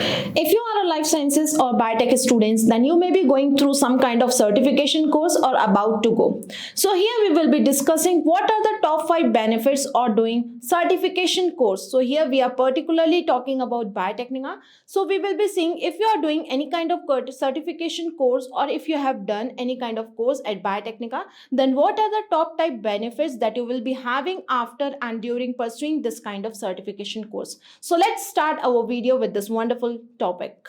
If you are a life sciences or biotech students, then you may be going through some kind of certification course or about to go. So here we will be discussing what are the top 5 benefits of doing certification course. So here we are particularly talking about Biotecnika. So we will be seeing if you are doing any kind of certification course or if you have done any kind of course at Biotecnika, then what are the top type benefits that you will be having after and during pursuing this kind of certification course. So let's start our video with this wonderful topic.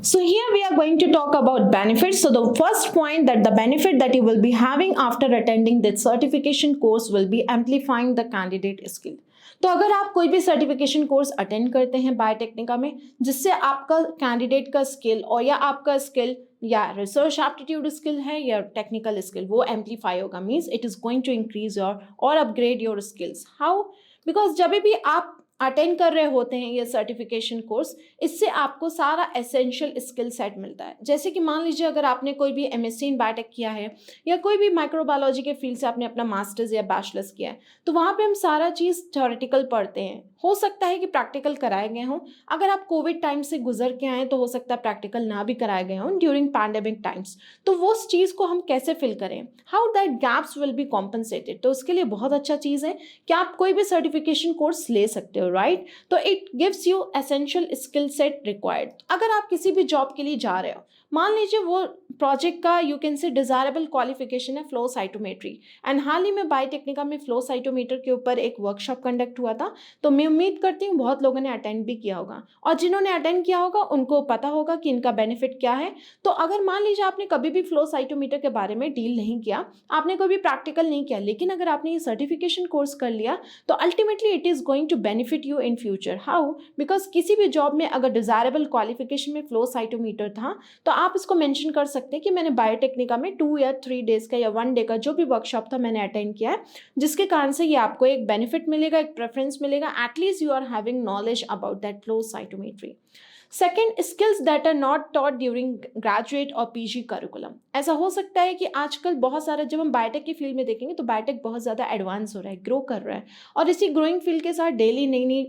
So here we are going to talk about benefits. So the first point, that the benefit that you will be having after attending this certification course will be amplifying the candidate skill. तो अगर आप कोई भी certification course attend करते हैं बायोटेक्निका में, जिससे आपका कैंडिडेट का स्किल और या आपका स्किल या रिसर्च एप्टीट्यूड स्किल है या टेक्निकल स्किल वो एम्पलीफाई होगा, means it is going to increase your or upgrade your skills. How? Because जब भी आप अटेंड कर रहे होते हैं ये सर्टिफिकेशन कोर्स, इससे आपको सारा एसेंशियल स्किल सेट मिलता है. जैसे कि मान लीजिए अगर आपने कोई भी एमएससी इन बायोटेक किया है या कोई भी माइक्रोबायोलॉजी के फील्ड से आपने अपना मास्टर्स या बैचलर्स किया है, तो वहाँ पे हम सारा चीज़ थ्योरेटिकल पढ़ते हैं. हो सकता है कि प्रैक्टिकल कराए गए हों. अगर आप कोविड टाइम से गुजर के आए तो हो सकता है प्रैक्टिकल ना भी कराए गए हों ड्यूरिंग पैंडेमिक टाइम्स. तो वो उस चीज़ को हम कैसे फिल करें, how that gaps will be compensated. तो उसके लिए बहुत अच्छा चीज़ है कि आप कोई भी सर्टिफिकेशन कोर्स ले सकते हो, राइट. तो it gives you essential skill set required. अगर आप किसी भी जॉब के लिए जा रहे हो, मान लीजिए वो प्रोजेक्ट का यू कैन से डिज़ायरेबल क्वालिफिकेशन है फ्लो साइटोमेट्री, एंड हाल ही में बायोटेक्निका में फ्लो साइटोमीटर के ऊपर एक वर्कशॉप कंडक्ट हुआ था. तो मैं उम्मीद करती हूँ बहुत लोगों ने अटेंड भी किया होगा, और जिन्होंने अटेंड किया होगा उनको पता होगा कि इनका बेनिफिट क्या है. तो अगर मान लीजिए आपने कभी भी फ्लो साइटोमीटर के बारे में डील नहीं किया, आपने कोई भी प्रैक्टिकल नहीं किया, लेकिन अगर आपने ये सर्टिफिकेशन कोर्स कर लिया तो ultimately it is going to benefit you in future. How? Because किसी भी जॉब में अगर डिज़ायरेबल क्वालिफिकेशन में फ्लो साइटोमीटर था तो आप इसको मेंशन कर सकते हैं कि मैंने बायोटेक्निका में 2 या 3 डेज का या 1 डे का जो भी वर्कशॉप था मैंने अटेंड किया है, जिसके कारण से ये आपको एक बेनिफिट मिलेगा, एक प्रेफरेंस मिलेगा. At least you are having knowledge about that flow cytometry. Second, skills that are not taught during graduate और पीजी करिकुलम. ऐसा हो सकता है कि आजकल बहुत सारा, जब हम बायोटेक की फील्ड में देखेंगे तो बायोटेक बहुत ज़्यादा एडवांस हो रहा है, ग्रो कर रहा है, और इसी ग्रोइंग फील्ड के साथ डेली नई नई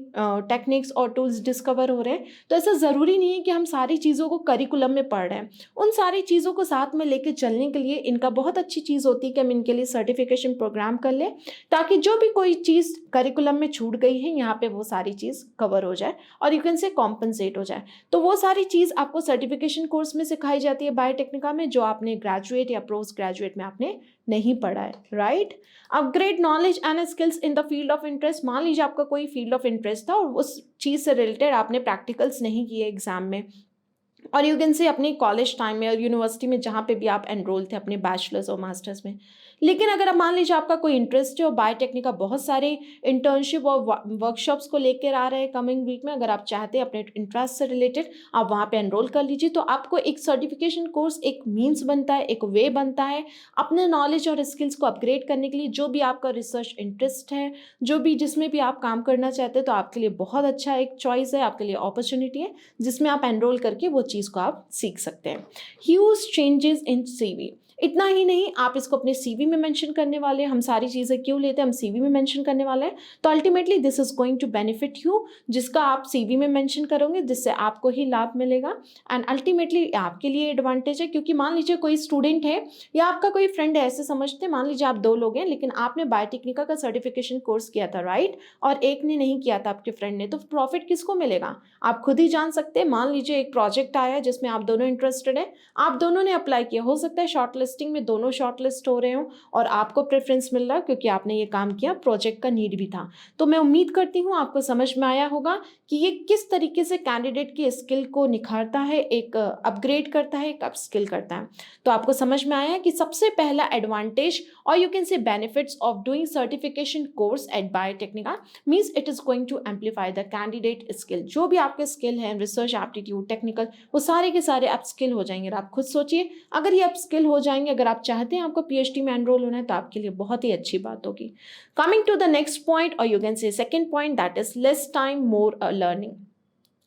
टेक्निक्स और टूल्स डिस्कवर हो रहे हैं. तो ऐसा ज़रूरी नहीं है कि हम सारी चीज़ों को करिकुलम में पढ़ रहे हैं. उन सारी चीज़ों को साथ में लेकर चलने के लिए इनका बहुत अच्छी चीज़ होती है कि हम इनके लिए सर्टिफिकेशन प्रोग्राम कर लें, ताकि जो भी कोई चीज़ करिकुलम में छूट गई है यहाँ पे वो सारी चीज़ कवर हो जाए और यू कैन से कॉम्पनसेट हो जाए. तो वो सारी चीज़ आपको सर्टिफिकेशन कोर्स में सिखाई जाती है बायोटेक्निका में, जो आपने ग्रेजुएट या पोस्ट ग्रेजुएट में आपने नहीं पढ़ा है, right. Upgrade knowledge and skills in the field of interest. मान लीजिए आपका कोई फील्ड ऑफ इंटरेस्ट था और उस चीज़ से रिलेटेड आपने प्रैक्टिकल्स नहीं किए एग्जाम में, और यू कैन से अपने कॉलेज टाइम में और यूनिवर्सिटी में जहाँ पे भी आप एनरोल थे अपने बैचलर्स और मास्टर्स में. लेकिन अगर आप मान लीजिए आपका कोई इंटरेस्ट है और बायोटेक्निका बहुत सारे इंटर्नशिप और वर्कशॉप्स को लेकर आ रहे हैं कमिंग वीक में, अगर आप चाहते हैं अपने इंटरेस्ट से रिलेटेड आप वहाँ पे एनरोल कर लीजिए. तो आपको एक सर्टिफिकेशन कोर्स एक मीन्स बनता है, एक वे बनता है अपने नॉलेज और स्किल्स को अपग्रेड करने के लिए. जो भी आपका रिसर्च इंटरेस्ट है, जो भी जिसमें भी आप काम करना चाहते हैं, तो आपके लिए बहुत अच्छा एक चॉइस है, आपके लिए अपॉर्चुनिटी है जिसमें आप एनरोल करके वो चीज़ को आप सीख सकते हैं. Huge changes in CV. इतना ही नहीं, आप इसको अपने सीवी में मेंशन करने वाले हैं. हम सारी चीज़ें क्यों लेते हैं, हम सीवी में मेंशन करने वाले हैं. तो ultimately this is going to benefit you, जिसका आप सीवी में मेंशन करोगे जिससे आपको ही लाभ मिलेगा, एंड अल्टीमेटली आपके लिए एडवांटेज है. क्योंकि मान लीजिए कोई स्टूडेंट है या आपका कोई फ्रेंड है, ऐसे समझते हैं मान लीजिए आप 2 लोग हैं, लेकिन आपने बायोटेक्निका का सर्टिफिकेशन कोर्स किया था, राइट, और एक ने नहीं किया था आपके फ्रेंड ने, तो प्रॉफिट किसको मिलेगा आप खुद ही जान सकते हैं. मान लीजिए एक प्रोजेक्ट आया जिसमें आप दोनों इंटरेस्टेड हैं, आप दोनों ने अप्लाई किया, हो सकता है शॉर्ट लिस्टिंग में दोनों शॉर्ट लिस्ट हो रहे हो और आपको प्रेफरेंस मिल रहा है क्योंकि आपने ये काम किया, प्रोजेक्ट का नीड भी था. तो मैं उम्मीद करती हूँ आपको समझ में आया होगा कि ये किस तरीके से कैंडिडेट की स्किल को निखारता है, एक अपग्रेड करता है, एक अपस्किल करता है. तो आपको समझ में आया कि सबसे पहला advantage or you can say benefits of doing certification course at Biotecnika means it is going to amplify the candidate skill. जो भी आपके स्किल है, रिसर्च एप्टीट्यूड, टेक्निकल, वो सारे के सारे अपस्किल हो जाएंगे. आप खुद सोचिए, अगर ये अपस्किल हो जाएंगे, अगर आप चाहते हैं आपको पीएचडी में एनरोल होना है, तो आपके लिए बहुत ही अच्छी बात होगी. Coming to the next point or you can say second point, that is less time more learning.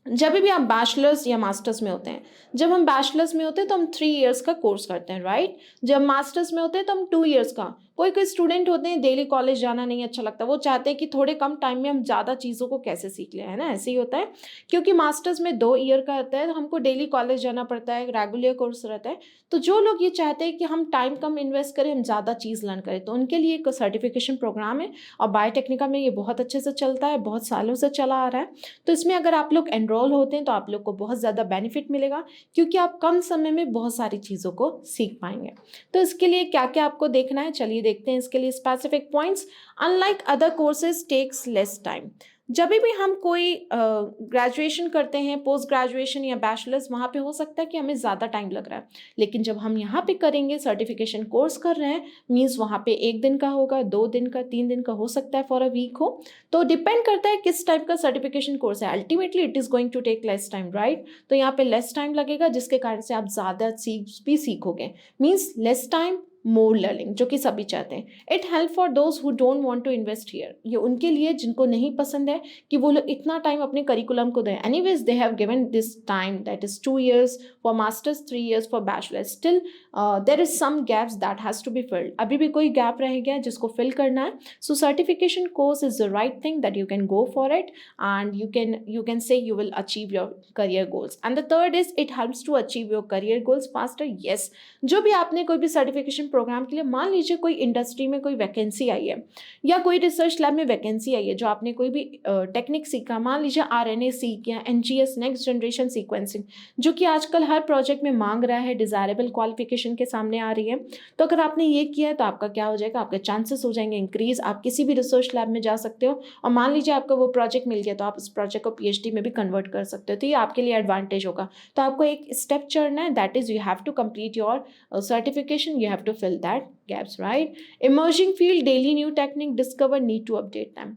जब भी आप बैचलर्स या मास्टर्स में होते हैं, जब हम बैचलर्स में होते हैं तो हम 3 इयर्स का कोर्स करते हैं, राइट। जब मास्टर्स में होते हैं तो हम 2 इयर्स का। कोई कोई स्टूडेंट होते हैं डेली कॉलेज जाना नहीं अच्छा लगता, वो चाहते हैं कि थोड़े कम टाइम में हम ज़्यादा चीज़ों को कैसे सीख लें, है ना, ऐसे ही होता है। क्योंकि मास्टर्स में 2 ईयर का रहता है तो हमको डेली कॉलेज जाना पड़ता है, रेगुलर कोर्स रहता है। तो जो लोग ये चाहते हैं कि हम टाइम कम इन्वेस्ट करें, हम ज़्यादा चीज़ लर्न करें, तो उनके लिए एक सर्टिफिकेशन प्रोग्राम है। और बायोटेक्निका में ये बहुत अच्छे से चलता है, बहुत सालों से चला आ रहा है। तो इसमें अगर आप लोग एनरोल होते हैं तो आप लोग को बहुत ज़्यादा बेनिफिट मिलेगा, क्योंकि आप कम समय में बहुत सारी चीज़ों को सीख पाएंगे। तो इसके लिए क्या क्या आपको देखना है, चलिए देखते हैं इसके लिए specific points. Unlike other courses takes less time. जब भी हम कोई ग्रेजुएशन करते हैं, पोस्ट ग्रेजुएशन या बैचलर्स, वहाँ पे हो सकता है कि हमें ज़्यादा टाइम लग रहा है। लेकिन जब हम यहाँ पे करेंगे, सर्टिफिकेशन कोर्स कर रहे हैं, मीन्स वहाँ पे 1 दिन का होगा, 2 दिन का, 3 दिन का हो सकता है, फॉर अ वीक हो। तो डिपेंड करता है किस टाइप का सर्टिफिकेशन कोर्स है। Ultimately it is going to take less time, right. तो यहाँ पे लेस टाइम लगेगा, जिसके कारण से आप ज़्यादा सीखोगे। Means less time more learning, जो कि सभी चाहते हैं। It help for those who don't want to invest here. ये उनके लिए जिनको नहीं पसंद है कि वो लोग इतना टाइम अपने करिकुलम को दें। Anyways they have given this time, that is 2 years for masters, 3 years for bachelors. Still there is some gaps that has to be filled. अभी भी कोई गैप रह गया जिसको फिल करना है। So certification course is the right thing that you can go for it, and you can say you will achieve your career goals. And the third is it helps to achieve your career goals faster. Yes, जो भी आपने कोई भी certification program के लिए, मान लीजिए कोई इंडस्ट्री में कोई वैकेंसी आई है या कोई रिसर्च लैब में वैकेंसी आई है, जो आपने कोई भी टेक्निक सीखा, मान लीजिए RNA सीख या NGS नेक्स्ट जनरेशन सीक्वेंसिंग, जो कि आजकल हर प्रोजेक्ट में मांग रहा है, डिज़ायरेबल क्वालिफिकेशन के सामने आ रही है। तो अगर आपने ये किया है तो आपका क्या हो जाएगा, आपके चांसेस हो जाएंगे इंक्रीज। आप किसी भी रिसर्च लैब में जा सकते हो, और मान लीजिए आपका वो प्रोजेक्ट मिल गया तो आप उस प्रोजेक्ट को PhD में भी कन्वर्ट कर सकते हो। तो ये आपके लिए एडवांटेज होगा। तो आपको एक स्टेप चढ़ना है, that is you have to complete your certification, you have to fill that gaps, right? Emerging field, daily new technique discover, need to update them.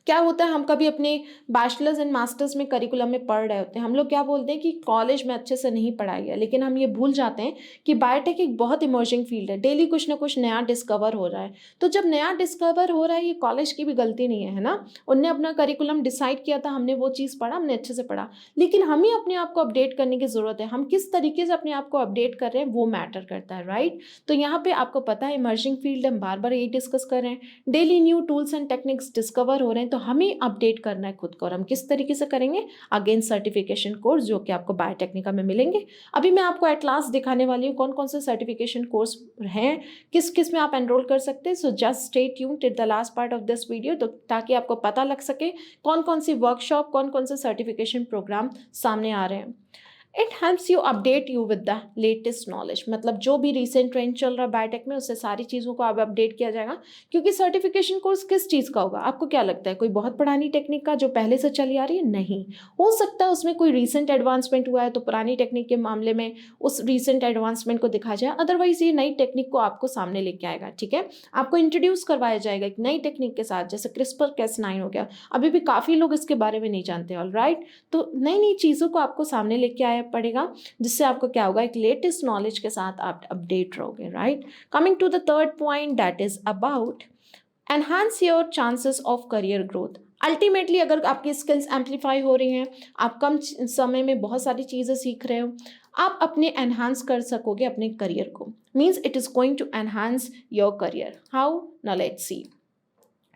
क्या होता है, हम कभी अपने बैचलर्स एंड मास्टर्स में करिकुलम में पढ़ रहे होते हैं, हम लोग क्या बोलते हैं कि कॉलेज में अच्छे से नहीं पढ़ाया गया, लेकिन हम ये भूल जाते हैं कि बायोटेक एक बहुत इमर्जिंग फील्ड है। डेली कुछ ना कुछ नया डिस्कवर हो रहा है। तो जब नया डिस्कवर हो रहा है, ये कॉलेज की भी गलती नहीं है ना। उनने अपना करिकुलम डिसाइड किया था, हमने वो चीज़ पढ़ा, हमने अच्छे से पढ़ा, लेकिन हमें अपने आप को अपडेट करने की ज़रूरत है। हम किस तरीके से अपने आप को अपडेट कर रहे हैं वो मैटर करता है, राइट। तो यहाँ पर आपको पता है इमर्जिंग फील्ड, हम बार बार यही डिस्कस कर रहे हैं। Daily new tools and techniques discover हो रहे हैं, तो हमें अपडेट करना है खुद को। और हम किस तरीके से करेंगे, अगेन सर्टिफिकेशन कोर्स, जो कि आपको बायोटेक्निका में मिलेंगे। अभी मैं आपको एट लास्ट दिखाने वाली हूँ कौन कौन से सर्टिफिकेशन कोर्स हैं, किस किस में आप एनरोल कर सकते हैं। So just stay tuned till the last part of this video, तो ताकि आपको पता लग सके कौन कौन सी वर्कशॉप, कौन कौन से सर्टिफिकेशन प्रोग्राम सामने आ रहे हैं। It helps you update you with the latest knowledge, मतलब जो भी रिसेंट ट्रेंड चल रहा है बायोटेक में, उससे सारी चीज़ों को अब अपडेट किया जाएगा। क्योंकि सर्टिफिकेशन कोर्स किस चीज़ का होगा, आपको क्या लगता है, कोई बहुत पुरानी टेक्निक का जो पहले से चली आ रही है? नहीं, हो सकता है उसमें कोई रिसेंट एडवांसमेंट हुआ है तो पुरानी टेक्निक के मामले में उस रिसेंट एडवांसमेंट को दिखाया जाए। अदरवाइज ये नई टेक्निक को आपको सामने लेके आएगा, ठीक है। आपको इंट्रोड्यूस करवाया जाएगा एक नई टेक्निक के साथ, जैसे CRISPR-Cas9 हो गया। अभी भी काफ़ी लोग इसके बारे में नहीं जानते, ऑलराइट। तो नई नई चीज़ों को आपको सामने लेके आया पड़ेगा, जिससे आपको क्या होगा, एक लेटेस्ट नॉलेज के साथ आप अपडेट रहोगे, right. Coming to the third point, that is about enhance your chances of career growth. Ultimately अगर आपकी स्किल्स एम्पलीफाई हो रही हैं, आप कम समय में बहुत सारी चीज़ें सीख रहे हो, आप अपने एनहांस कर सकोगे अपने करियर को। Means it is going to enhance your career. How? Now let's see.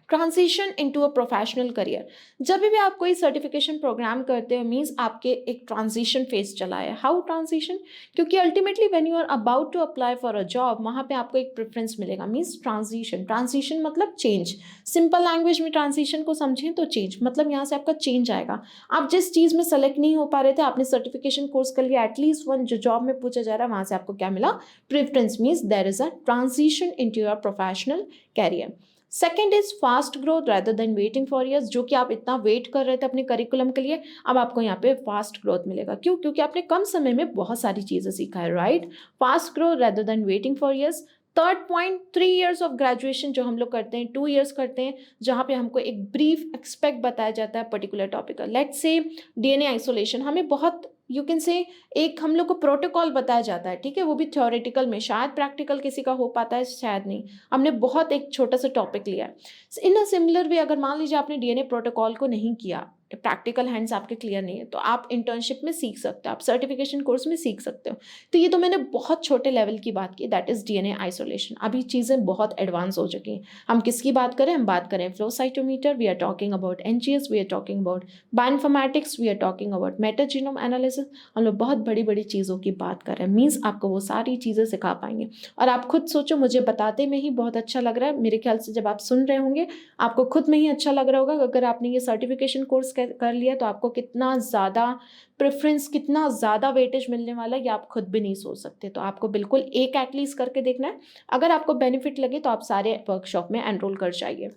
Transition into a professional career. जब भी आप कोई सर्टिफिकेशन प्रोग्राम करते हो, मीन्स आपके एक ट्रांजिशन फेज चला है। How transition? क्योंकि ultimately when you are about to apply for a job, वहाँ पे आपको एक प्रेफरेंस मिलेगा। मीन्स ट्रांजिशन, ट्रांजिशन मतलब चेंज। सिंपल लैंग्वेज में ट्रांजिशन को समझें तो चेंज, मतलब यहाँ से आपका चेंज आएगा। आप जिस चीज़ में सेलेक्ट नहीं हो पा रहे थे, आपने सर्टिफिकेशन कोर्स कर लिया, एटलीस्ट वन जो जॉब में पूछा जा रहा है वहाँ से आपको क्या मिला, preference. Means there is a transition into your professional career. Second is fast growth rather than waiting for years. जो कि आप इतना वेट कर रहे थे अपने करिकुलम के लिए, अब आपको यहाँ पे फास्ट ग्रोथ मिलेगा। क्यों? क्योंकि आपने कम समय में बहुत सारी चीज़ें सीखा है, right. Fast growth rather than waiting for years. Third point, 3 years of graduation जो हम लोग करते हैं, 2 इयर्स करते हैं, जहाँ पे हमको एक ब्रीफ एक्सपेक्ट बताया जाता है पर्टिकुलर टॉपिक का। लेट्स से DNA आइसोलेशन, हमें बहुत यू कैन से एक हम लोग को प्रोटोकॉल बताया जाता है, ठीक है, वो भी थ्योरेटिकल में। शायद प्रैक्टिकल किसी का हो पाता है, शायद नहीं। हमने बहुत एक छोटा सा टॉपिक लिया है। इन अ सिमिलर वे, अगर मान लीजिए आपने DNA प्रोटोकॉल को नहीं किया, प्रैक्टिकल हैंड्स आपके क्लियर नहीं है, तो आप इंटर्नशिप में सीख सकते हो, आप सर्टिफिकेशन कोर्स में सीख सकते हो। तो ये तो मैंने बहुत छोटे लेवल की बात की, दैट इज़ डीएनए आइसोलेशन। अभी चीज़ें बहुत एडवांस हो चुकी हैं। हम किसकी बात करें, हम बात करें flow cytometer, we are talking about NGS, we are talking about bioinformatics, we are talking about metagenome analysis. हम लोग बहुत बड़ी बड़ी चीज़ों की बात कर रहे हैं, मीन्स आपको वो सारी चीज़ें सिखा पाएंगे। और आप खुद सोचो, मुझे बताते में ही बहुत अच्छा लग रहा है, मेरे ख्याल से जब आप सुन रहे होंगे आपको खुद में ही अच्छा लग रहा होगा। अगर आपने ये सर्टिफिकेशन कोर्स कर लिया तो आपको कितना ज़्यादा प्रेफरेंस, कितना ज़्यादा वेटेज मिलने वाला है, ये आप खुद भी नहीं सोच सकते। तो आपको बिल्कुल एक एटलीस्ट करके देखना है। अगर आपको बेनिफिट लगे तो आप सारे वर्कशॉप में एनरोल कर जाइए।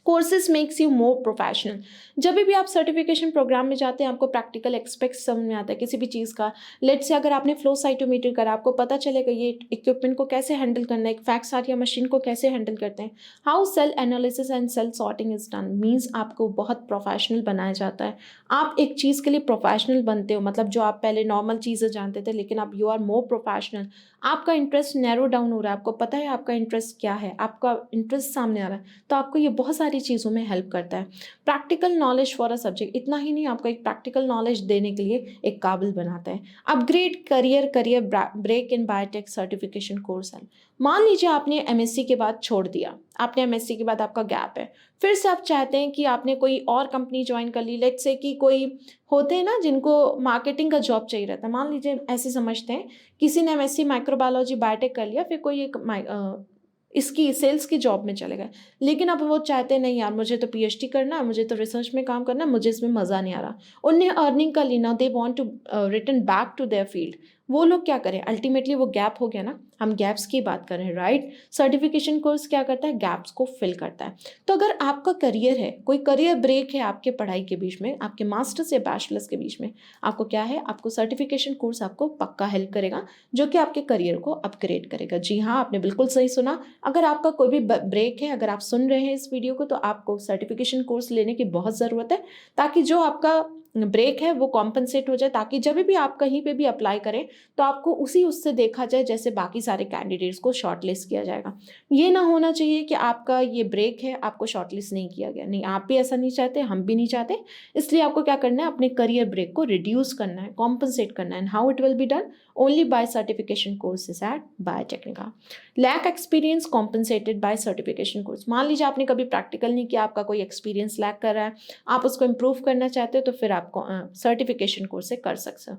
Courses makes you more professional. जब भी आप सर्टिफिकेशन प्रोग्राम में जाते हैं आपको प्रैक्टिकल एक्सपेक्ट समझ में आता है किसी भी चीज़ का। लेट से अगर आपने फ्लो साइटोमीटर करा, आपको पता चलेगा ये इक्विपमेंट को कैसे हैंडल करना है, एक फैक्स या मशीन को कैसे हैंडल करते हैं, how cell analysis and cell sorting is done. Means आपको बहुत प्रोफेशनल बनाया जाता है। आप एक चीज़ के लिए प्रोफेशनल बनते हो, मतलब जो आप पहले नॉर्मल चीज़ें जानते थे लेकिन अब यू आर मोर प्रोफेशनल। आपका इंटरेस्ट नैरो डाउन हो रहा है, आपको पता है आपका इंटरेस्ट क्या है, आपका इंटरेस्ट सामने आ रहा है, तो आपको ये बहुत सारी चीज़ों में हेल्प करता है। Practical knowledge for a subject, इतना ही नहीं, आपको एक प्रैक्टिकल नॉलेज देने के लिए एक काबिल बनाता है। Upgrade career break in biotech certification course है। मान लीजिए आपने एमएससी के बाद छोड़ दिया, आपने एमएससी के बाद आपका गैप है, फिर से आप चाहते हैं कि आपने कोई और कंपनी ज्वाइन कर ली। लेट्स से कि कोई होते हैं ना जिनको मार्केटिंग का जॉब चाहिए रहता है, मान लीजिए ऐसे समझते हैं किसी ने एमएससी माइक्रोबायोलॉजी बायोटेक कर लिया, फिर कोई एक इसकी सेल्स की जॉब में चले गए, लेकिन अब वो चाहते नहीं यार मुझे तो पीएचडी करना है, मुझे तो रिसर्च में काम करना है, मुझे इसमें मज़ा नहीं आ रहा, उन्हें अर्निंग कर ली ना, they want to return back to their field. वो लोग क्या करें, अल्टीमेटली वो गैप हो गया ना, हम गैप्स की बात करें, राइट। सर्टिफिकेशन कोर्स क्या करता है, गैप्स को फिल करता है। तो अगर आपका करियर है, कोई करियर ब्रेक है आपके पढ़ाई के बीच में, आपके मास्टर्स या बैचलर्स के बीच में, आपको क्या है, आपको सर्टिफिकेशन कोर्स आपको पक्का हेल्प करेगा, जो कि आपके करियर को अपग्रेड करेगा। जी हाँ, आपने बिल्कुल सही सुना। अगर आपका कोई भी ब्रेक है, अगर आप सुन रहे हैं इस वीडियो को, तो आपको सर्टिफिकेशन कोर्स लेने की बहुत ज़रूरत है, ताकि जो आपका ब्रेक है वो कॉम्पनसेट हो जाए, ताकि जब भी आप कहीं पे भी अप्लाई करें तो आपको उसी उससे देखा जाए जैसे बाकी सारे कैंडिडेट्स को शॉर्टलिस्ट किया जाएगा। ये ना होना चाहिए कि आपका ये ब्रेक है, आपको शॉर्टलिस्ट नहीं किया गया। नहीं, आप भी ऐसा नहीं चाहते, हम भी नहीं चाहते। इसलिए आपको क्या करना है, अपने करियर ब्रेक को रिड्यूस करना है, कॉम्पनसेट करना है। And how it will be done, only by certification courses at Biotecnika. Lack experience compensated by certification course. मान लीजिए आपने कभी प्रैक्टिकल नहीं किया, आपका कोई एक्सपीरियंस लैक कर रहा है, आप उसको इम्प्रूव करना चाहते हो, तो फिर आपको सर्टिफिकेशन कोर्स से कर सकते हो।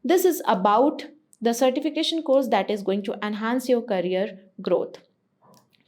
This is about the certification course that is going to enhance your career growth.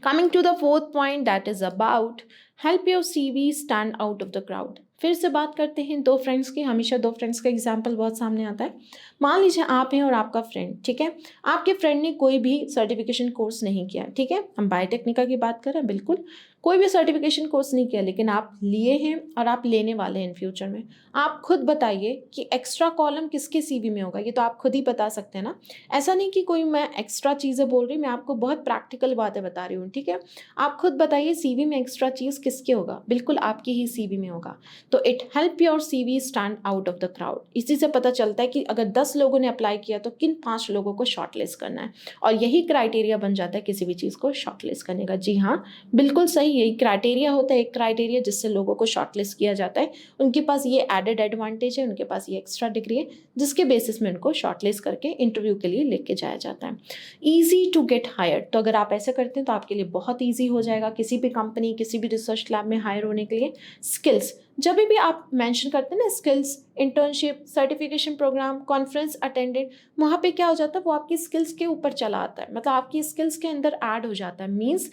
Coming to the fourth point, that is about help your CV stand out of the crowd. फिर से बात करते हैं दो फ्रेंड्स की। हमेशा दो friends का एग्जाम्पल बहुत सामने आता है। मान लीजिए आप हैं और आपका फ्रेंड, ठीक है। आपके फ्रेंड ने कोई भी सर्टिफिकेशन कोर्स नहीं किया, ठीक है, हम बायोटेक्निका की बात कर रहे हैं, बिल्कुल कोई भी सर्टिफिकेशन कोर्स नहीं किया, लेकिन आप लिए हैं और आप लेने वाले हैं इन फ्यूचर में। आप खुद बताइए कि एक्स्ट्रा कॉलम किसके सीवी में होगा, ये तो आप खुद ही बता सकते हैं ना। ऐसा नहीं कि कोई मैं एक्स्ट्रा चीज़ें बोल रही, मैं आपको बहुत प्रैक्टिकल बातें बता रही हूँ, ठीक है। आप खुद बताइए सीवी में एक्स्ट्रा चीज़ किसके होगा, बिल्कुल आपकी ही सीवी में होगा। तो it help your CV stand out of the crowd. इसी से पता चलता है कि अगर 10 लोगों ने अप्लाई किया तो किन 5 लोगों को शॉर्टलिस्ट करना है, और यही क्राइटेरिया बन जाता है किसी भी चीज़ को शॉर्टलिस्ट करने का। जी हाँ, बिल्कुल सही, यही क्राइटेरिया होता है, एक क्राइटेरिया जिससे लोगों को शॉर्टलिस्ट किया जाता है। उनके पास ये एडेड एडवांटेज है, उनके पास ये एक्स्ट्रा डिग्री है, जिसके बेसिस में उनको शॉर्टलिस्ट करके इंटरव्यू के लिए लेके जाया जाता है। ईजी टू गेट हायर्ड, तो अगर आप ऐसे करते हैं तो आपके लिए बहुत ईजी हो जाएगा किसी भी कंपनी, किसी भी रिसर्च लैब में हायर होने के लिए। स्किल्स, जब भी आप मेंशन करते हैं ना skills, internship, certification programme, conference attendant, वहाँ पे क्या हो जाता है, वो आपकी स्किल्स के ऊपर चला आता है, मतलब आपकी स्किल्स के अंदर ऐड हो जाता है। Means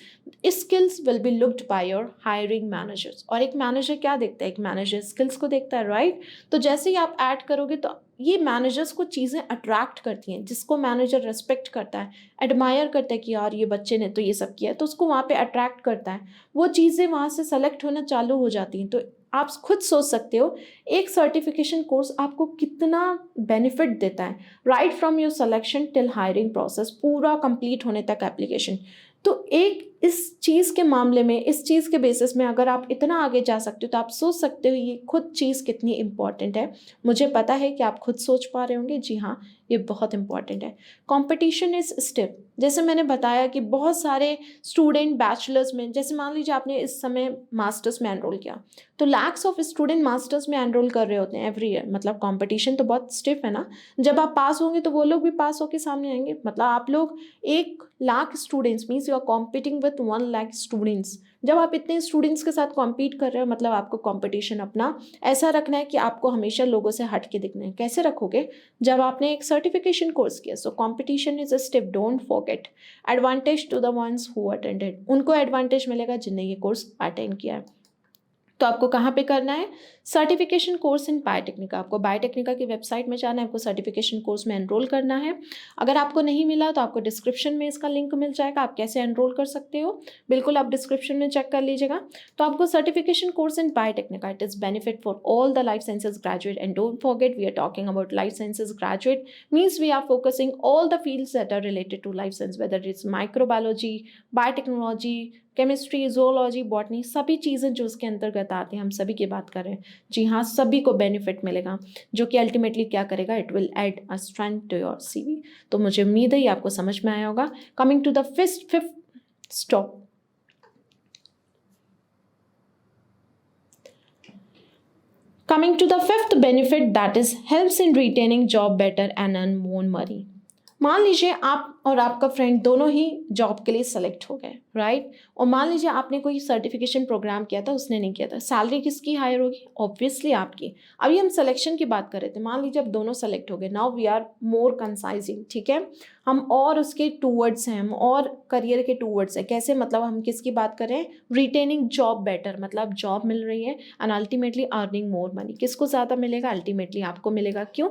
skills will be looked by your hiring managers. और एक मैनेजर क्या देखता है, एक मैनेजर स्किल्स को देखता है, राइट। तो जैसे ही आप ऐड करोगे तो ये मैनेजर्स को चीज़ें अट्रैक्ट करती हैं, जिसको मैनेजर रेस्पेक्ट करता है, एडमायर करता है कि यार ये बच्चे ने तो ये सब किया है, तो उसको वहाँ पे अट्रैक्ट करता है, वो चीज़ें वहाँ से सेलेक्ट होना चालू हो जाती हैं। तो आप खुद सोच सकते हो एक सर्टिफिकेशन कोर्स आपको कितना बेनिफिट देता है, right from your selection till hiring process, पूरा कंप्लीट होने तक एप्लीकेशन। तो एक इस चीज़ के मामले में, इस चीज़ के बेसिस में अगर आप इतना आगे जा सकते हो तो आप सोच सकते हो ये खुद चीज़ कितनी इम्पॉर्टेंट है। मुझे पता है कि आप खुद सोच पा रहे होंगे, जी हाँ, ये बहुत इंपॉर्टेंट है। कंपटीशन इज स्टिफ, जैसे मैंने बताया कि बहुत सारे स्टूडेंट बैचलर्स में, जैसे मान लीजिए आपने इस समय मास्टर्स में एनरोल किया, तो लैक्स ऑफ स्टूडेंट मास्टर्स में एनरोल कर रहे होते हैं एवरी ईयर। मतलब कंपटीशन तो बहुत स्टिफ है ना। जब आप पास होंगे तो वो लोग भी पास होके सामने आएंगे। मतलब आप लोग 1 lakh students means you are competing with 1 lakh students. जब आप इतने स्टूडेंट्स के साथ कॉम्पीट कर रहे हो, मतलब आपको कंपटीशन अपना ऐसा रखना है कि आपको हमेशा लोगों से हट के दिखना है। कैसे रखोगे? जब आपने एक सर्टिफिकेशन कोर्स किया। So competition is a steep, don't forget. Advantage to the ones who attended, उनको एडवांटेज मिलेगा जिनने ये कोर्स अटेंड किया है। तो आपको कहाँ पे करना है? Certification course in Biotecnika. आपको बायोटेक्निका की वेबसाइट में जाना है, आपको सर्टिफिकेशन कोर्स में एनरोल करना है। अगर आपको नहीं मिला तो आपको डिस्क्रिप्शन में इसका लिंक मिल जाएगा, आप कैसे एनरोल कर सकते हो, बिल्कुल आप डिस्क्रिप्शन में चेक कर लीजिएगा। तो आपको certification course in Biotecnika, it is benefit for all the life sciences graduate. And don't forget, we are talking about life sciences graduate, means we are focusing all the fields that are related to life science, whether it's microbiology, biotechnology, chemistry, zoology, botany, सभी चीज़ें जो उसके अंतर्गत आती हैं, हम सभी की बात कर रहे हैं। जी हाँ, सभी को बेनिफिट मिलेगा, जो कि अल्टीमेटली क्या करेगा? It will add a strength to your CV। तो मुझे उम्मीद है ये आपको समझ में आया होगा। Coming to the fifth stop, coming to the fifth benefit, that is helps in retaining job better and earn more money। मान लीजिए आप और आपका फ्रेंड दोनों ही जॉब के लिए सेलेक्ट हो गए, राइट? और मान लीजिए आपने कोई सर्टिफिकेशन प्रोग्राम किया था, उसने नहीं किया था। सैलरी किसकी हायर होगी? ऑब्वियसली आपकी। अभी हम सिलेक्शन की बात कर रहे थे। मान लीजिए अब दोनों सेलेक्ट हो गए, नाउ वी आर मोर कंसाइजिंग, ठीक है? हम और उसके टूवर्ड्स हैं, हम और करियर के टूवर्ड्स हैं। कैसे? मतलब हम किसकी बात कर रहे हैं? रिटेनिंग जॉब बेटर, मतलब जॉब मिल रही है and ultimately earning more money. किसको ज़्यादा मिलेगा? अल्टीमेटली आपको मिलेगा। क्यों?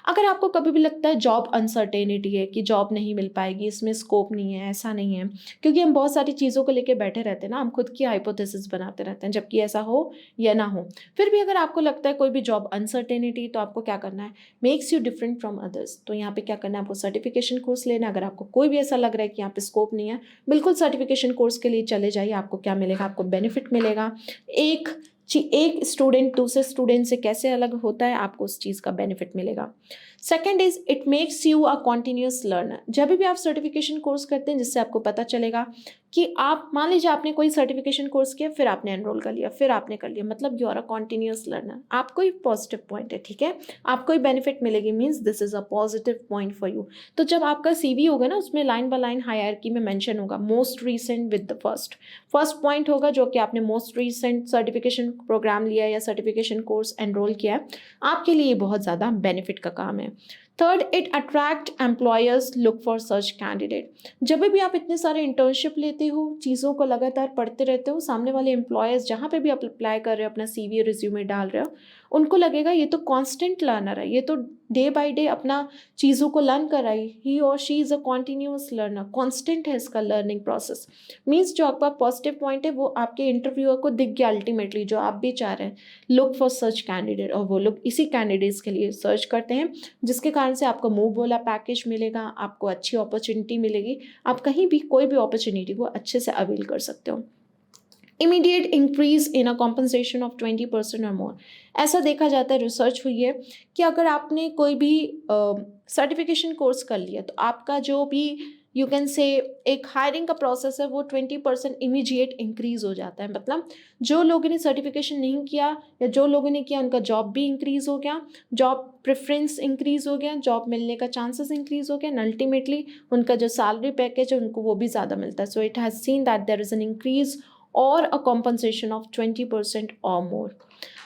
अगर आपको कभी भी लगता है जॉब अनसर्टेनिटी है कि जॉब नहीं मिल पाएगी, इसमें स्कोप नहीं है, ऐसा नहीं है, क्योंकि हम बहुत सारी चीज़ों को लेके बैठे रहते हैं ना, हम खुद की हाइपोथेसिस बनाते रहते हैं, जबकि ऐसा हो या ना हो। फिर भी अगर आपको लगता है कोई भी जॉब अनसर्टेनिटी, तो आपको क्या करना है? Makes you different from others. तो यहाँ पे क्या करना है? आपको सर्टिफिकेशन कोर्स लेना है। अगर आपको कोई भी ऐसा लग रहा है कि यहाँ पे स्कोप नहीं है, बिल्कुल सर्टिफिकेशन कोर्स के लिए चले जाइए। आपको क्या मिलेगा? आपको बेनिफिट मिलेगा। एक स्टूडेंट दूसरे स्टूडेंट से कैसे अलग होता है, आपको उस चीज़ का बेनिफिट मिलेगा। Second is it makes you a continuous learner. जब भी आप सर्टिफिकेशन कोर्स करते हैं, जिससे आपको पता चलेगा कि आप, मान लीजिए आपने कोई सर्टिफिकेशन कोर्स किया, फिर आपने एनरोल कर लिया, फिर आपने कर लिया, मतलब you are a continuous learner. आपको ही पॉजिटिव पॉइंट है, ठीक है? आपको ही बेनिफिट मिलेगी, means this is a positive point for you. तो जब आपका CV होगा ना, उसमें लाइन बाय लाइन हायरार्की में मेंशन होगा most recent with the first point होगा जो कि आपने मोस्ट रीसेंट सर्टिफिकेशन प्रोग्राम लिया या सर्टिफिकेशन कोर्स एनरोल किया है। आपके लिए बहुत ज़्यादा बेनिफिट का काम है। Third, it attract employers look for such candidate. जब भी आप इतने सारे इंटर्नशिप लेते हो, चीज़ों को लगातार पढ़ते रहते हो, सामने वाले एम्प्लॉयर्स जहाँ पे भी आप अप्लाई कर रहे हो, अपना CV और रिज्यूमे डाल रहे हो, उनको लगेगा ये तो कॉन्स्टेंट लर्नर है, ये तो डे बाय डे अपना चीज़ों को लर्न कर रहा है, ही और she is a continuous learner, constant है इसका लर्निंग प्रोसेस। मीन्स जो आपका पॉजिटिव पॉइंट है वो आपके इंटरव्यूअर को दिख गया अल्टीमेटली, जो आप भी चाह रहे हैं, लुक फॉर सच कैंडिडेट। और वो लोग इसी कैंडिडेट्स के लिए सर्च करते हैं, जिसके कारण से आपको मुंह बोला पैकेज मिलेगा, आपको अच्छी अपॉर्चुनिटी मिलेगी, आप कहीं भी कोई भी अपॉर्चुनिटी को अच्छे से अवेल कर सकते हो। Immediate increase in a compensation of 20% और मोर। ऐसा देखा जाता है, रिसर्च हुई है कि अगर आपने कोई भी सर्टिफिकेशन कोर्स कर लिया, तो आपका जो भी यू कैन से एक हायरिंग का प्रोसेस है, वो 20% इमीडिएट इंक्रीज हो जाता है। मतलब जो लोगों ने सर्टिफिकेशन नहीं किया या जो लोगों ने किया, उनका जॉब भी इंक्रीज हो गया, जॉब प्रेफरेंस इंक्रीज हो गया, जॉब मिलने का चांसेस इंक्रीज हो गया, एंड अल्टीमेटली उनका जो सैलरी पैकेज है उनको वो भी ज़्यादा मिलता है। So it has seen that there is an increase or a compensation of 20% or more.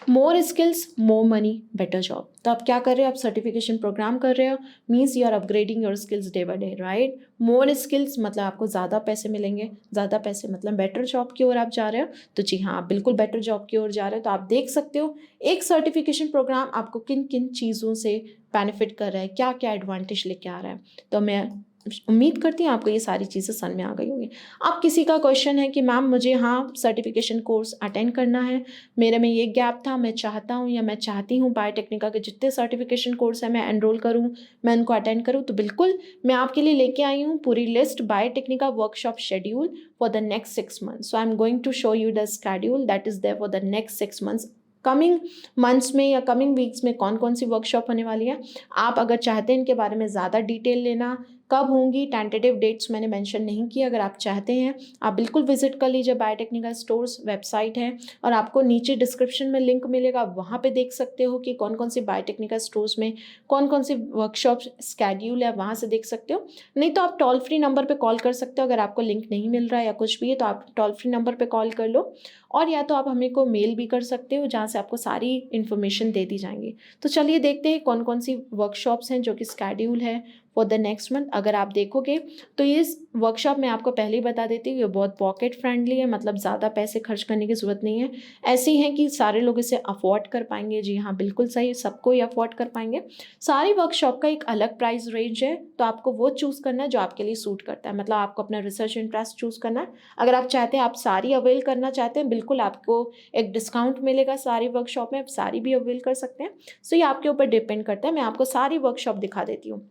More skills, more money, better job. तो आप क्या कर रहे हो? आप सर्टिफिकेशन प्रोग्राम कर रहे हो, means you are upgrading your skills day by day, right? More skills मतलब आपको ज़्यादा पैसे मिलेंगे, ज़्यादा पैसे मतलब बेटर जॉब की ओर आप जा रहे हो। तो जी हाँ, आप बिल्कुल बेटर जॉब की ओर जा रहे हो। तो आप देख सकते हो एक सर्टिफिकेशन प्रोग्राम आपको किन किन चीज़ों से बेनिफिट कर रहा है, क्या क्या एडवांटेज लेके आ रहा है। तो मैं उम्मीद करती हूँ आपको ये सारी चीज़ें समझ में आ गई होंगी। अब किसी का क्वेश्चन है कि मैम मुझे हाँ सर्टिफिकेशन कोर्स अटेंड करना है, मेरे में ये गैप था, मैं चाहता हूँ या मैं चाहती हूँ बायोटेक्निका के जितने सर्टिफिकेशन कोर्स है मैं एनरोल करूँ, मैं उनको अटेंड करूँ, तो बिल्कुल मैं आपके लिए लेके आई हूँ पूरी list Biotecnika workshop schedule for the next 6 months। So I am going to show you the schedule that is there for the next 6 months। Coming months में या कमिंग वीक्स में कौन कौन सी वर्कशॉप होने वाली है, आप अगर चाहते हैं इनके बारे में ज़्यादा डिटेल लेना, कब होंगी, टेंटेटिव डेट्स मैंने मेंशन नहीं किया, अगर आप चाहते हैं आप बिल्कुल विजिट कर लीजिए बायोटेक्निका स्टोर्स वेबसाइट है, और आपको नीचे डिस्क्रिप्शन में लिंक मिलेगा, वहाँ पे देख सकते हो कि कौन कौन सी बायोटेक्निका स्टोर्स में कौन कौन सी वर्कशॉप स्केड्यूल है, वहाँ से देख सकते हो। नहीं तो आप टोल फ्री नंबर पर कॉल कर सकते हो, अगर आपको लिंक नहीं मिल रहा है या कुछ भी है तो आप टोल फ्री नंबर पर कॉल कर लो, और या तो आप हमें को मेल भी कर सकते हो जहाँ से आपको सारी इन्फॉर्मेशन दे दी जाएंगी। तो चलिए देखते हैं कौन कौन सी वर्कशॉप्स हैं जो कि स्केड्यूल है फॉर द नेक्स्ट मंथ। अगर आप देखोगे तो ये वर्कशॉप मैं आपको पहले ही बता देती हूँ, ये बहुत पॉकेट फ्रेंडली है, मतलब ज़्यादा पैसे खर्च करने की ज़रूरत नहीं है, ऐसी है कि सारे लोग इसे अफोर्ड कर पाएंगे। जी हाँ बिल्कुल सही, सबको ही अफोर्ड कर पाएंगे। सारी वर्कशॉप का एक अलग प्राइस रेंज है, तो आपको वो चूज़ करना है जो आपके लिए सूट करता है, मतलब आपको अपना रिसर्च इंटरेस्ट चूज़ करना है। अगर आप चाहते हैं आप सारी अवेल करना चाहते हैं, बिल्कुल आपको एक डिस्काउंट मिलेगा सारी वर्कशॉप में, आप सारी भी अवेल कर सकते हैं। सो ये आपके ऊपर डिपेंड करता है। मैं आपको सारी वर्कशॉप दिखा देती हूँ।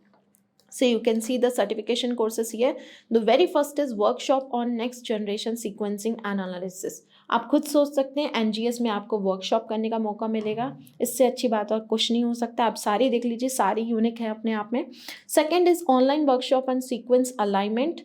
So you can see the certification courses here. The very first is workshop on next generation sequencing and analysis. आप खुद सोच सकते हैं NGS में आपको वर्कशॉप करने का मौका मिलेगा, इससे अच्छी बात और कुछ नहीं हो सकता। आप सारी देख लीजिए, सारी यूनिक है अपने आप में। Second is online workshop on sequence alignment,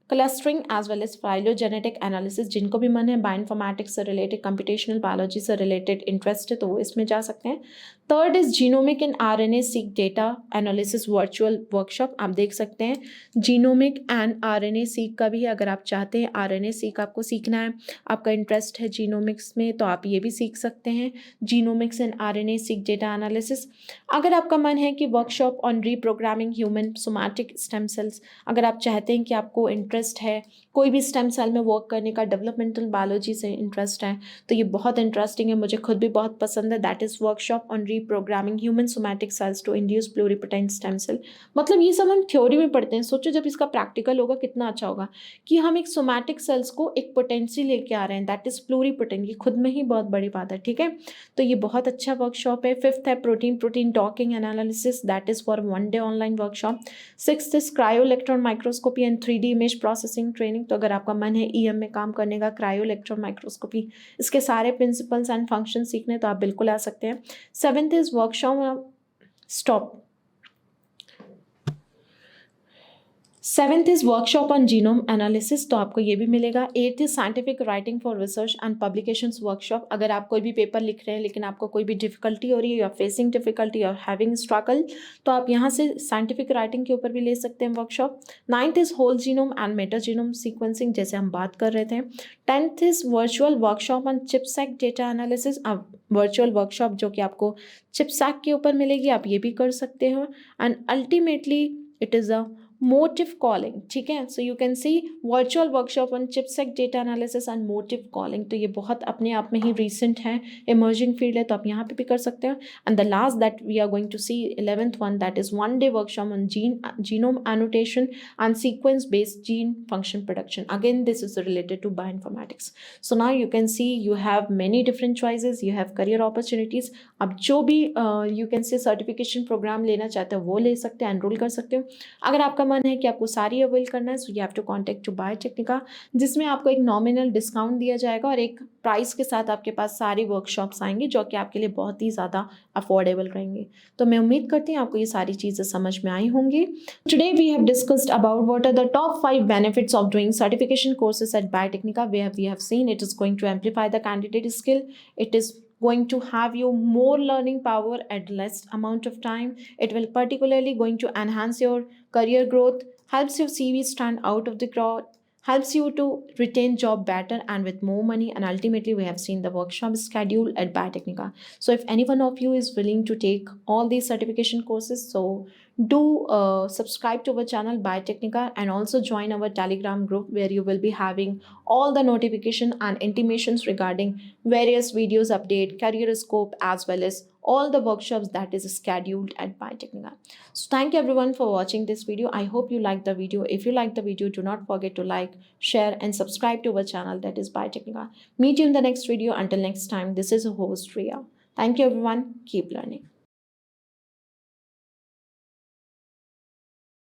clustering as well as phylogenetic analysis. जिनको भी मन है बायोइन्फॉर्मेटिक्स से रिलेटेड, कंप्यूटेशनल बायोलॉजी से रिलेटेड इंटरेस्ट है तो वो इसमें जा सकते हैं। Third is genomic and RNA seq data analysis virtual workshop. आप देख सकते हैं जीनोमिक एंड RNA सीक का भी है, अगर आप चाहते हैं RNA सीक आपको सीखना है, आपका इंटरेस्ट है जीनोमिक्स में, तो आप ये भी सीख सकते हैं genomics and RNA seq data analysis. अगर आपका मन है कि workshop on reprogramming human somatic stem cells, अगर आप चाहते हैं कि आपको इंटरेस्ट है कोई भी स्टेम सेल में वर्क करने का, डेवलपमेंटल बायोलॉजी से इंटरेस्ट है, तो ये बहुत इंटरेस्टिंग है, मुझे खुद भी बहुत पसंद है। That is workshop on reprogramming human somatic cells to induce pluripotent stem cell. मतलब ये सब हम थ्योरी में पढ़ते हैं, सोचो जब इसका प्रैक्टिकल होगा कितना अच्छा होगा कि हम एक सोमैटिक सेल्स को एक पोटेंसी लेके आ रहे हैं, दैट इज प्लूरिपोटेंट। ये खुद में ही बहुत बड़ी बात है, ठीक है। तो ये बहुत अच्छा वर्कशॉप है। फिफ्थ है protein docking analysis, that is for 1 day online workshop. Sixth is cryo electron microscopy and 3D image processing training. तो अगर आपका मन है EM में काम करने का, क्रायो इलेक्ट्रॉन माइक्रोस्कोपी, इसके सारे प्रिंसिपल्स एंड फंक्शन सीखने, तो आप बिल्कुल आ सकते हैं। Seventh is workshop stop seventh is workshop on genome analysis, तो आपको ये भी मिलेगा। Eighth is scientific writing for research and publications workshop. अगर आप कोई भी पेपर लिख रहे हैं लेकिन आपको कोई भी डिफिकल्टी हो रही है, या फेसिंग डिफिकल्टी और हैविंग स्ट्रगल, तो आप यहाँ से साइंटिफिक राइटिंग के ऊपर भी ले सकते हैं workshop. Ninth is whole genome and metagenome sequencing, जैसे हम बात कर रहे थे। Tenth is virtual workshop on ChIP-seq data analysis. अब वर्चुअल वर्कशॉप जो कि आपको चिपसैक के ऊपर मिलेगी, आप ये भी कर सकते हो। And ultimately it is a motif calling, ठीक है। So you can see virtual workshop on ChIP-seq data analysis and motif calling, तो ये बहुत अपने आप में ही रिसेंट है, इमर्जिंग फील्ड है, तो आप यहाँ पे भी कर सकते हो। And the last that we are going to see 11th one, that is 1 day workshop on genome annotation and sequence based gene function production. Again this is related to bioinformatics. So now you can see you have many different choices, you have career opportunities. अब जो भी you can say certification programme लेना चाहते हो वो ले सकते हैं, एनरोल कर सकते हो। अगर आपका मन है कि आपको सारी अवेल करना है, so you have to contact to Biotecnika, जिसमें आपको एक नॉमिनल डिस्काउंट दिया जाएगा और एक प्राइस के साथ आपके पास सारी वर्कशॉप्स आएंगी जो कि आपके लिए बहुत ही ज़्यादा अफोर्डेबल रहेंगी। तो मैं उम्मीद करती हूँ आपको ये सारी चीज़ें समझ में आई होंगी। Today we have discussed about what are the top 5 benefits of doing certification courses at Biotecnika. We have seen it is going to amplify the candidate skill, it is going to have you more learning power at less amount of time. It will particularly going to enhance your career growth, helps your CV stand out of the crowd, helps you to retain job better and with more money. And ultimately we have seen the workshop schedule at Biotechnica. So if any one of you is willing to take all these certification courses, so do subscribe to our channel Biotechnica and also join our Telegram group where you will be having all the notification and intimations regarding various videos update, career scope, as well as all the workshops that is scheduled at Biotecnika. So thank you everyone for watching this video. I hope you liked the video. If you liked the video, do not forget to like, share and subscribe to our channel, that is Biotecnika. Meet you in the next video. Until next time, this is your host Riya. Thank you everyone. Keep learning.